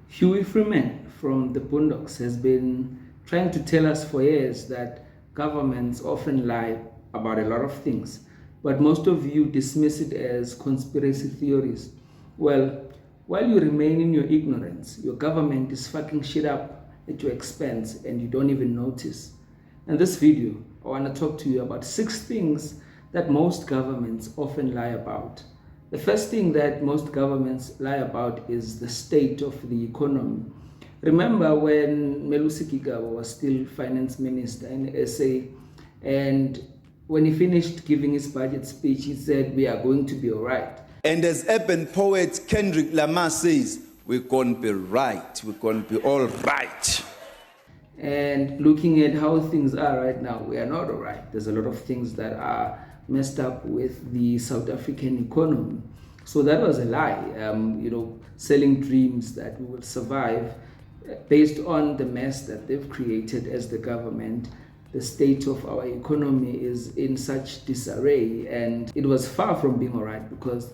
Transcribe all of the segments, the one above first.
Huey Freeman from the Boondocks has been trying to tell us for years that governments often lie about a lot of things, but most of you dismiss it as conspiracy theories. Well, while you remain in your ignorance, your government is fucking shit up at your expense and you don't even notice. In this video, I want to talk to you about 6 things that most governments often lie about. The first thing that most governments lie about is the state of the economy. Remember when Melusi Gigaba was still finance minister in SA, and when he finished giving his budget speech, he said, "We are going to be all right." And as urban poet Kendrick Lamar says, we're going to be right, we're going to be all right. And looking at how things are right now, we are not all right. There's a lot of things that are messed up with the South African economy. So that was a lie, selling dreams that we will survive based on the mess that they've created as the government. The state of our economy is in such disarray, and it was far from being all right, because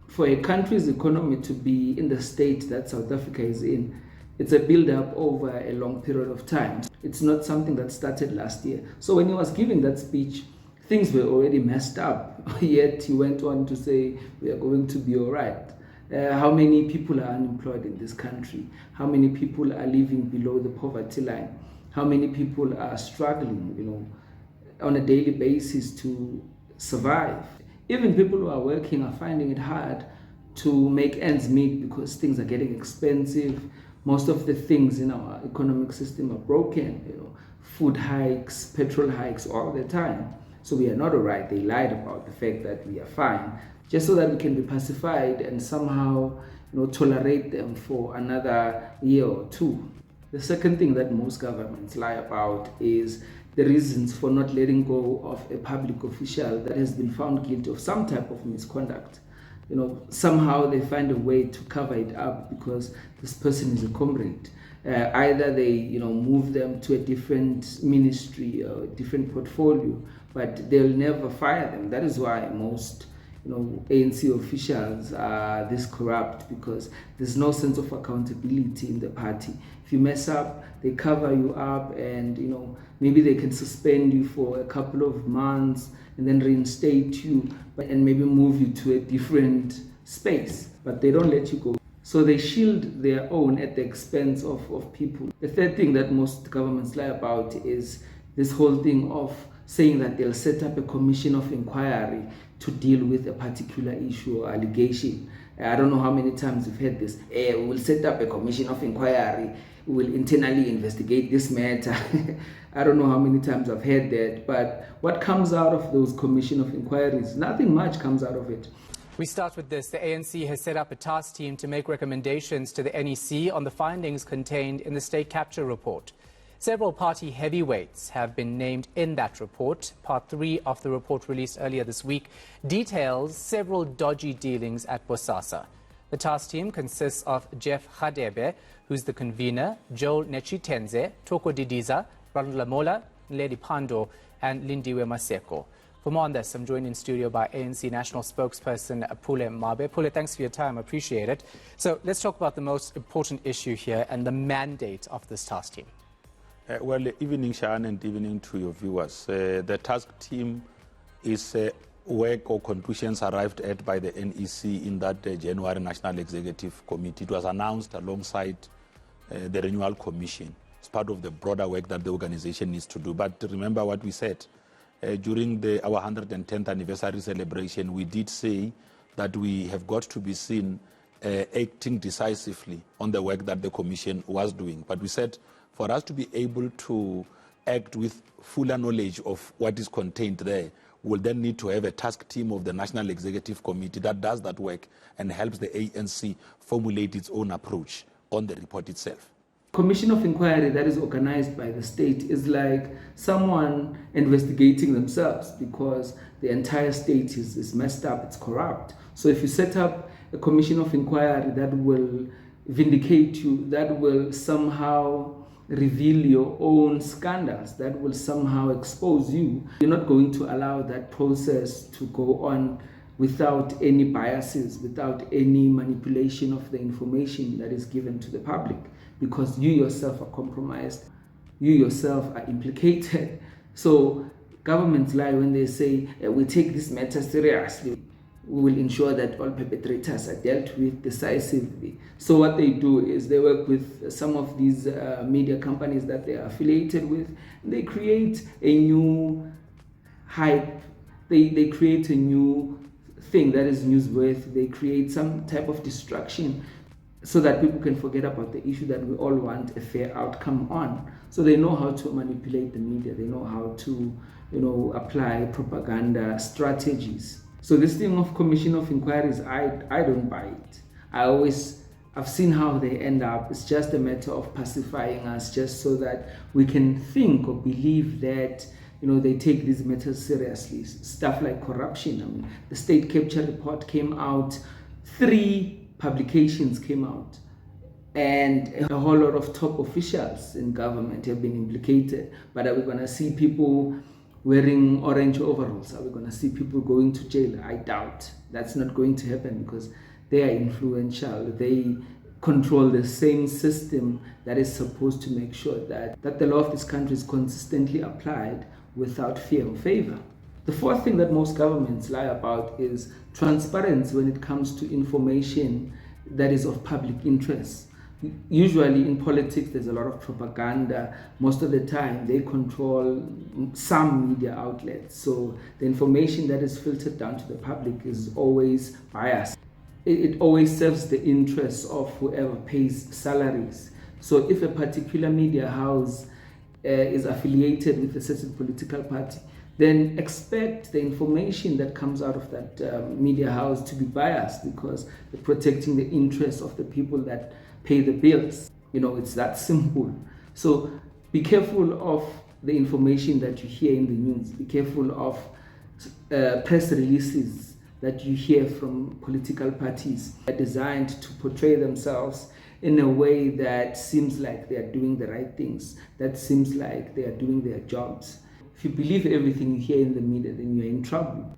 for a country's economy to be in the state that South Africa is in, it's a build-up over a long period of time. It's not something that started last year. So when he was giving that speech, things were already messed up, yet he went on to say, we are going to be all right. How many people are unemployed in this country? How many people are living below the poverty line? How many people are struggling, on a daily basis to survive? Even people who are working are finding it hard to make ends meet because things are getting expensive. Most of the things in our economic system are broken, food hikes, petrol hikes all the time. So we are not all right. They lied about the fact that we are fine, just so that we can be pacified and somehow tolerate them for another year or two. The second thing that most governments lie about is the reasons for not letting go of a public official that has been found guilty of some type of misconduct. Somehow they find a way to cover it up because this person is a comrade. Either they, move them to a different ministry or a different portfolio, but they'll never fire them. That is why most ANC officials are this corrupt, because there's no sense of accountability in the party. If you mess up, they cover you up, and maybe they can suspend you for a couple of months and then reinstate you and maybe move you to a different space, but they don't let you go. So they shield their own at the expense of people. The third thing that most governments lie about is this whole thing of saying that they'll set up a commission of inquiry to deal with a particular issue or allegation. I don't know how many times you've heard this. We will set up a commission of inquiry. We will internally investigate this matter. I don't know how many times I've heard that. But what comes out of those commission of inquiries? Nothing much comes out of it. We start with this. The ANC has set up a task team to make recommendations to the NEC on the findings contained in the state capture report. Several party heavyweights have been named in that report. Part 3 of the report, released earlier this week, details several dodgy dealings at Bosasa. The task team consists of Jeff Radebe, who's the convener, Joel Nechitenze, Toko Didiza, Ronald Lamola, Lady Pando, and Lindiwe Maseko. For more on this, I'm joined in studio by ANC National Spokesperson Pule Mabe. Pule, thanks for your time. I appreciate it. So let's talk about the most important issue here and the mandate of this task team. Well, evening, Shahan, and evening to your viewers. The task team is work or conclusions arrived at by the NEC in that January National Executive Committee. It was announced alongside the Renewal Commission. It's part of the broader work that the organization needs to do. But remember what we said. During our 110th anniversary celebration, we did say that we have got to be seen acting decisively on the work that the Commission was doing. But we said, for us to be able to act with fuller knowledge of what is contained there, we'll then need to have a task team of the National Executive Committee that does that work and helps the ANC formulate its own approach on the report itself. Commission of inquiry that is organized by the state is like someone investigating themselves, because the entire state is messed up, it's corrupt. So if you set up a commission of inquiry that will vindicate you, that will somehow reveal your own scandals, that will somehow expose you, you're not going to allow that process to go on without any biases, without any manipulation of the information that is given to the public, because you yourself are compromised, you yourself are implicated. So governments lie when they say, we take this matter seriously. We will ensure that all perpetrators are dealt with decisively. So what they do is they work with some of these media companies that they are affiliated with. They create a new hype. They create a new thing that is newsworthy. They create some type of distraction so that people can forget about the issue that we all want a fair outcome on. So they know how to manipulate the media. They know how to, apply propaganda strategies. So this thing of commission of inquiries, I don't buy it. I've seen how they end up. It's just a matter of pacifying us, just so that we can think or believe that they take these matters seriously. Stuff like corruption. I mean, the state capture report came out, 3 publications came out, and a whole lot of top officials in government have been implicated. But are we going to see people wearing orange overalls? Are we going to see people going to jail? I doubt. That's not going to happen, because they are influential. They control the same system that is supposed to make sure that the law of this country is consistently applied without fear or favor. The fourth thing that most governments lie about is transparency when it comes to information that is of public interest. Usually in politics, there's a lot of propaganda. Most of the time, they control some media outlets. So the information that is filtered down to the public is always biased. It always serves the interests of whoever pays salaries. So if a particular media house is affiliated with a certain political party, then expect the information that comes out of that media house to be biased, because they're protecting the interests of the people that pay the bills. It's that simple. So be careful of the information that you hear in the news. Be careful of press releases that you hear from political parties that are designed to portray themselves in a way that seems like they are doing the right things, that seems like they are doing their jobs. If you believe everything you hear in the media, then you're in trouble,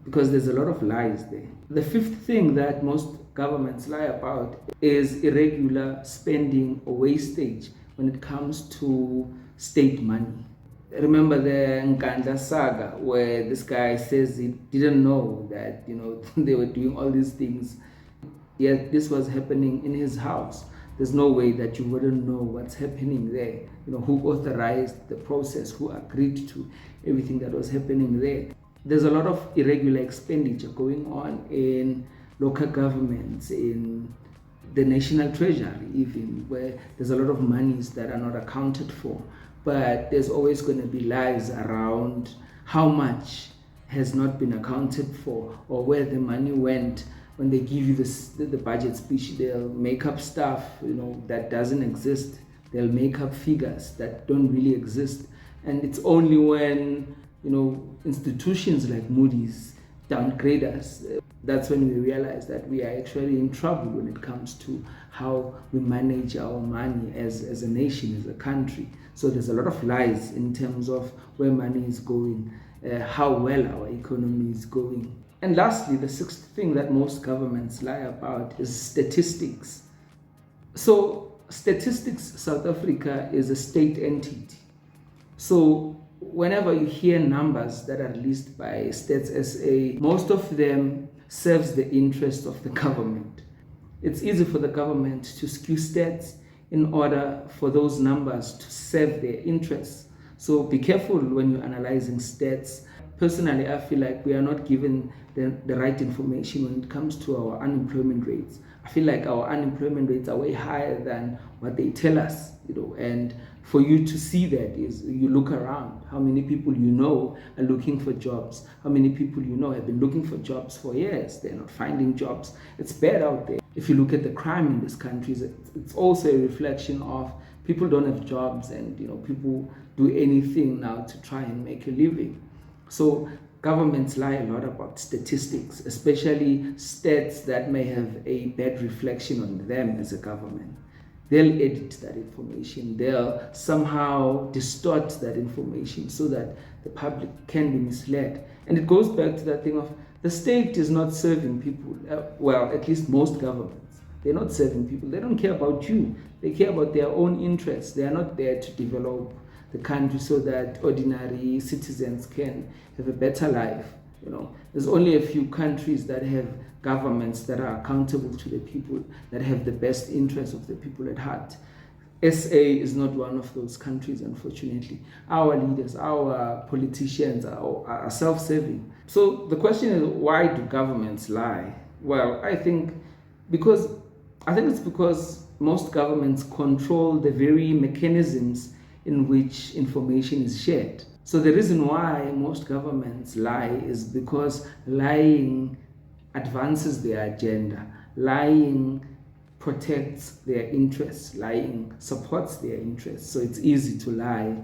because there's a lot of lies there. The fifth thing that most governments lie about is irregular spending or wastage when it comes to state money. Remember the Nkandla saga, where this guy says he didn't know that they were doing all these things, yet this was happening in his house. There's no way that you wouldn't know what's happening there. Who authorized the process, who agreed to everything that was happening there. There's a lot of irregular expenditure going on in local governments, in the national treasury even, where there's a lot of monies that are not accounted for. But there's always going to be lies around how much has not been accounted for, or where the money went. When they give you the budget speech, they'll make up stuff that doesn't exist. They'll make up figures that don't really exist. And it's only when institutions like Moody's downgrade us, that's when we realize that we are actually in trouble when it comes to how we manage our money as a nation, as a country. So there's a lot of lies in terms of where money is going, how well our economy is going. And lastly, the sixth thing that most governments lie about is statistics. So Statistics South Africa is a state entity. So whenever you hear numbers that are released by Stats SA, most of them serves the interest of the government. It's easy for the government to skew stats in order for those numbers to serve their interests. So be careful when you're analyzing stats. Personally, I feel like we are not given the right information when it comes to our unemployment rates. I feel like our unemployment rates are way higher than what they tell us, and for you to see that is you look around. How many people are looking for jobs? How many people have been looking for jobs for years? They're not finding jobs. It's bad out there. If you look at the crime in this country, it's also a reflection of people don't have jobs, and people do anything now to try and make a living. So governments lie a lot about statistics, especially stats that may have a bad reflection on them as a government. They'll edit that information. They'll somehow distort that information so that the public can be misled. And it goes back to that thing of The state is not serving people. Well, at least most governments. They're not serving people. They don't care about you. They care about their own interests. They are not there to develop the country so that ordinary citizens can have a better life. You know, there's only a few countries that have governments that are accountable to the people, that have the best interests of the people at heart. SA is not one of those countries, unfortunately. Our leaders, our politicians are self-serving. So the question is, why do governments lie? Well, I think it's because most governments control the very mechanisms in which information is shared. So the reason why most governments lie is because lying advances their agenda. Lying protects their interests. Lying supports their interests. So it's easy to lie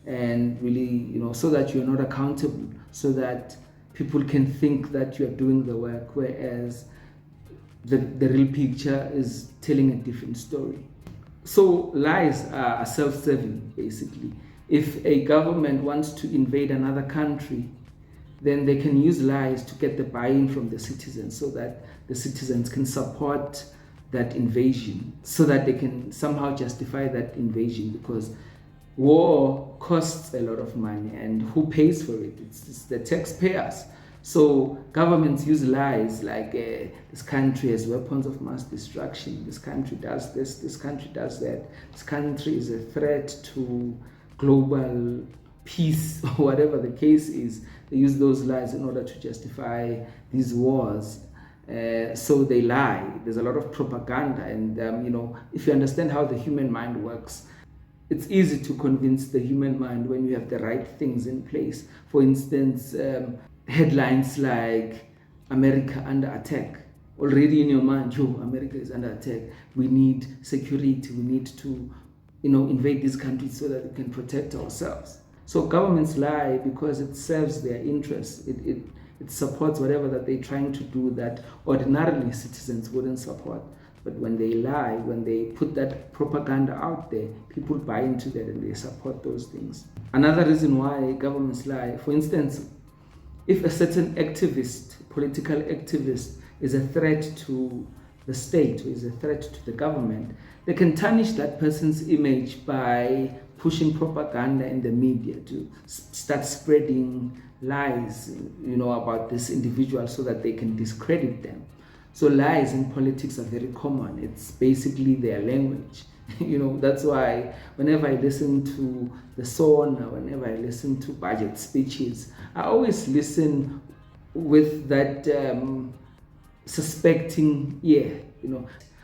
and really, so that you're not accountable, so that people can think that you're doing the work, whereas the real picture is telling a different story. So lies are self-serving, basically. If a government wants to invade another country, then they can use lies to get the buy-in from the citizens so that the citizens can support that invasion, so that they can somehow justify that invasion, because war costs a lot of money, and who pays for it? It's the taxpayers. So governments use lies like this country has weapons of mass destruction, this country does this country does that, this country is a threat to global peace, or whatever the case is. They use those lies in order to justify these wars. So they lie. There's a lot of propaganda, and if you understand how the human mind works, it's easy to convince the human mind when you have the right things in place. For instance, headlines like "America under attack." Already in your mind, America is under attack. We need security. We need to, invade these countries so that we can protect ourselves. So governments lie because it serves their interests. It supports whatever that they're trying to do that ordinarily citizens wouldn't support. But when they lie, when they put that propaganda out there, people buy into that and they support those things. Another reason why governments lie, for instance, if a certain activist, political activist, is a threat to the state or is a threat to the government, they can tarnish that person's image by pushing propaganda in the media to start spreading lies, about this individual so that they can discredit them. So lies in politics are very common. It's basically their language. That's why whenever I listen to the SONA, whenever I listen to budget speeches, I always listen with that suspecting ear.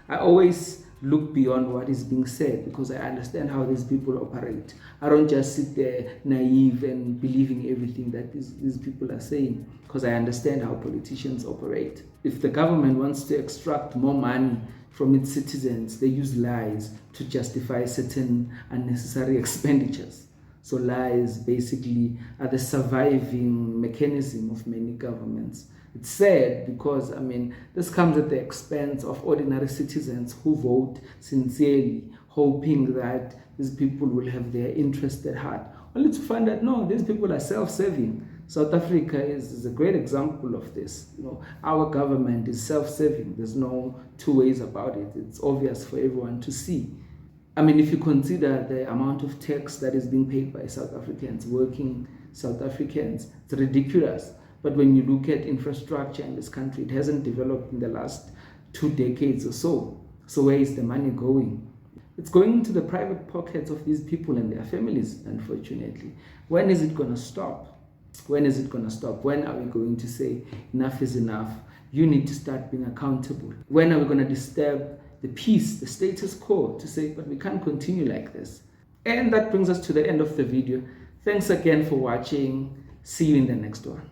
I always look beyond what is being said because I understand how these people operate. I don't just sit there naive and believing everything that these people are saying, because I understand how politicians operate. If the government wants to extract more money from its citizens, they use lies to justify certain unnecessary expenditures. So lies basically are the surviving mechanism of many governments. It's sad because, this comes at the expense of ordinary citizens who vote sincerely, hoping that these people will have their interest at heart, only to find that, no, these people are self-serving. South Africa is a great example of this. Our government is self-serving. There's no two ways about it. It's obvious for everyone to see. If you consider the amount of tax that is being paid by South Africans, working South Africans, it's ridiculous. But when you look at infrastructure in this country, it hasn't developed in the last 2 decades or so. So where is the money going? It's going into the private pockets of these people and their families, unfortunately. When is it going to stop? When is it going to stop? When are we going to say enough is enough? You need to start being accountable. When are we going to disturb the peace, the status quo, to say, but we can't continue like this? And that brings us to the end of the video. Thanks again for watching. See you in the next one.